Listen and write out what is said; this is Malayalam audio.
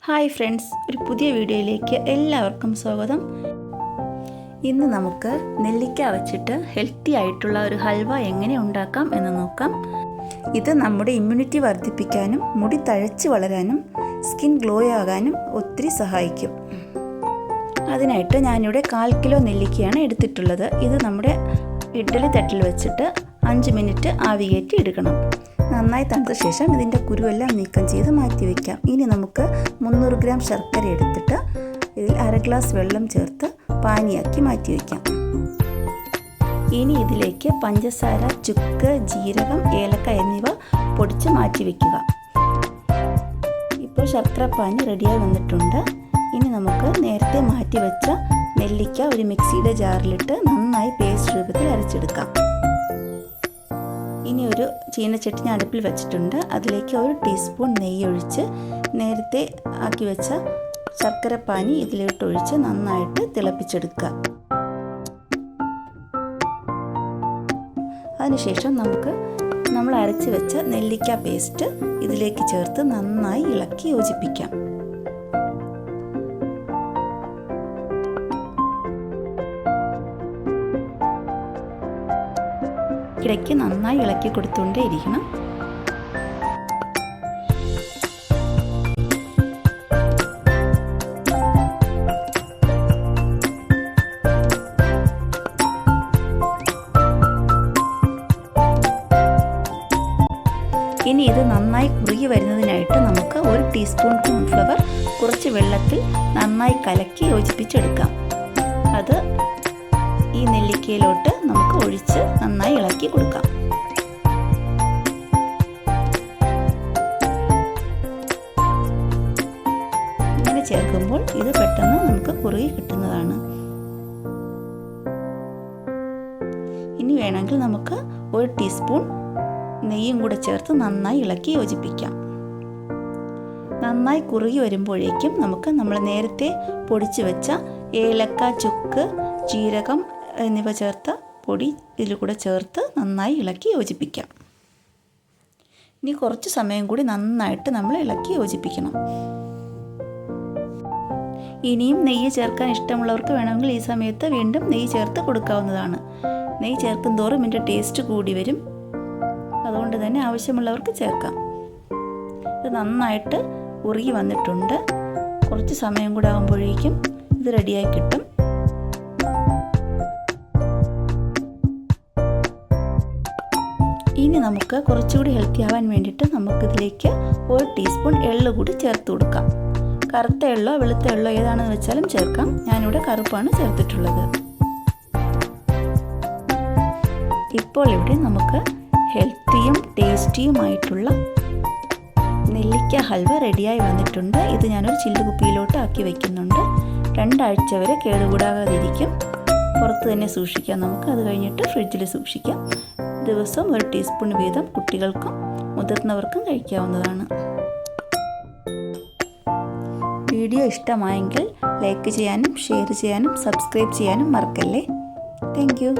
ഹായ് ഫ്രണ്ട്സ്, ഒരു പുതിയ വീഡിയോയിലേക്ക് എല്ലാവർക്കും സ്വാഗതം. ഇന്ന് നമുക്ക് നെല്ലിക്ക വച്ചിട്ട് ഹെൽത്തി ആയിട്ടുള്ള ഒരു ഹൽവ എങ്ങനെ ഉണ്ടാക്കാം എന്ന് നോക്കാം. ഇത് നമ്മുടെ ഇമ്മ്യൂണിറ്റി വർദ്ധിപ്പിക്കാനും മുടി തഴച്ച് വളരാനും സ്കിൻ ഗ്ലോ ആകാനും ഒത്തിരി സഹായിക്കും. അതിനായിട്ട് ഞാനിവിടെ 1/4 കിലോ നെല്ലിക്കയാണ് എടുത്തിട്ടുള്ളത്. ഇത് നമ്മുടെ ഇഡ്ഡലി തട്ടിൽ വെച്ചിട്ട് 5 മിനിറ്റ് ആവി കയറ്റി എടുക്കണം. നന്നായി തണുത്ത ശേഷം ഇതിൻ്റെ കുരുവെല്ലാം നീക്കം ചെയ്ത് മാറ്റി വയ്ക്കാം. ഇനി നമുക്ക് 300 ഗ്രാം ശർക്കര എടുത്തിട്ട് ഇതിൽ 1/2 ഗ്ലാസ് വെള്ളം ചേർത്ത് പാനിയാക്കി മാറ്റി വയ്ക്കാം. ഇനി ഇതിലേക്ക് പഞ്ചസാര, ചുക്ക്, ജീരകം, ഏലക്ക എന്നിവ പൊടിച്ച് മാറ്റി വയ്ക്കുക. ഇപ്പോൾ ശർക്കര പാനി റെഡിയായി വന്നിട്ടുണ്ട്. ഇനി നമുക്ക് നേരത്തെ മാറ്റി വെച്ച നെല്ലിക്ക ഒരു മിക്സിയുടെ ജാറിലിട്ട് നന്നായി പേസ്റ്റ് രൂപത്തിൽ അരച്ചെടുക്കാം. ഇനി ഒരു ചീനച്ചട്ടി ഞാൻ അടുപ്പിൽ വെച്ചിട്ടുണ്ട്. അതിലേക്ക് 1 ടീസ്പൂൺ നെയ്യ് ഒഴിച്ച് നേരത്തെ ആക്കി വെച്ച ശർക്കര പാനി ഇതിലോട്ടൊഴിച്ച് നന്നായിട്ട് തിളപ്പിച്ചെടുക്കുക. അതിനുശേഷം നമ്മൾ അരച്ച് വെച്ച നെല്ലിക്ക പേസ്റ്റ് ഇതിലേക്ക് ചേർത്ത് നന്നായി ഇളക്കി യോജിപ്പിക്കാം. ഇടയ്ക്ക് നന്നായി ഇളക്കി കൊടുത്തുകൊണ്ടേ ഇരിക്കണം. ഇനി ഇത് നന്നായി കുറുകി വരുന്നതിനായിട്ട് നമുക്ക് 1 ടീസ്പൂൺ കോൺഫ്ലവർ കുറച്ച് വെള്ളത്തിൽ നന്നായി കലക്കി യോജിപ്പിച്ചെടുക്കാം. അത് ഈ നെല്ലിക്കയിലോട്ട് നമുക്ക് ഒഴിച്ച് നന്നായി ഇളക്കി കൊടുക്കാം. ഇങ്ങനെ ചേർക്കുമ്പോൾ ഇത് പെട്ടെന്ന് നമുക്ക് കുറുകി കിട്ടുന്നതാണ്. ഇനി വേണമെങ്കിൽ നമുക്ക് 1 ടീസ്പൂൺ നെയ്യും കൂടെ ചേർത്ത് നന്നായി ഇളക്കി യോജിപ്പിക്കാം. നന്നായി കുറുകി വരുമ്പോഴേക്കും നമ്മൾ നേരത്തെ പൊടിച്ചു വെച്ച ഏലക്ക, ചുക്ക്, ജീരകം എന്നിവ ചേർത്ത പൊടി ഇതിൽ കൂടെ ചേർത്ത് നന്നായി ഇളക്കി യോജിപ്പിക്കാം. ഇനി കുറച്ച് സമയം കൂടി നന്നായിട്ട് നമ്മൾ ഇളക്കി യോജിപ്പിക്കണം. ഇനിയും നെയ്യ് ചേർക്കാൻ ഇഷ്ടമുള്ളവർക്ക് വേണമെങ്കിൽ ഈ സമയത്ത് വീണ്ടും നെയ്യ് ചേർത്ത് കൊടുക്കാവുന്നതാണ്. നെയ്യ് ചേർക്കും തോറും ഇതിൻ്റെ ടേസ്റ്റ് കൂടി വരും. അതുകൊണ്ട് തന്നെ ആവശ്യമുള്ളവർക്ക് ചേർക്കാം. ഇത് നന്നായിട്ട് ഉറുകി വന്നിട്ടുണ്ട്. കുറച്ച് സമയം കൂടെ ആകുമ്പോഴേക്കും ഇത് റെഡിയായി കിട്ടും. ഇനി നമുക്ക് കുറച്ചുകൂടി ഹെൽത്തി ആവാൻ വേണ്ടിയിട്ട് നമുക്കിതിലേക്ക് 1 ടീസ്പൂൺ എള്ള് കൂടി ചേർത്ത് കൊടുക്കാം. കറുത്ത എള്ളോ വെളുത്ത എള്ളോ ഏതാണെന്ന് വെച്ചാലും ചേർക്കാം. ഞാനിവിടെ കറുപ്പാണ് ചേർത്തിട്ടുള്ളത്. ഇപ്പോൾ ഇവിടെ നമുക്ക് ഹെൽത്തിയും ടേസ്റ്റിയുമായിട്ടുള്ള നെല്ലിക്ക ഹൽവ റെഡിയായി വന്നിട്ടുണ്ട്. ഇത് ഞാനൊരു ചില്ലുകുപ്പിയിലോട്ട് ആക്കി വയ്ക്കുന്നുണ്ട്. 2 ആഴ്ച വരെ കേടുകൂടാതിരിക്കും. പുറത്ത് തന്നെ സൂക്ഷിക്കാം. നമുക്ക് അത് കഴിഞ്ഞിട്ട് ഫ്രിഡ്ജിൽ സൂക്ഷിക്കാം. ദിവസം 1 ടീസ്പൂൺ വീതം കുട്ടികൾക്കും മുതിർന്നവർക്കും കഴിക്കാവുന്നതാണ്. വീഡിയോ ഇഷ്ടമായെങ്കിൽ ലൈക്ക് ചെയ്യാനും ഷെയർ ചെയ്യാനും സബ്സ്ക്രൈബ് ചെയ്യാനും മറക്കല്ലേ. Thank you.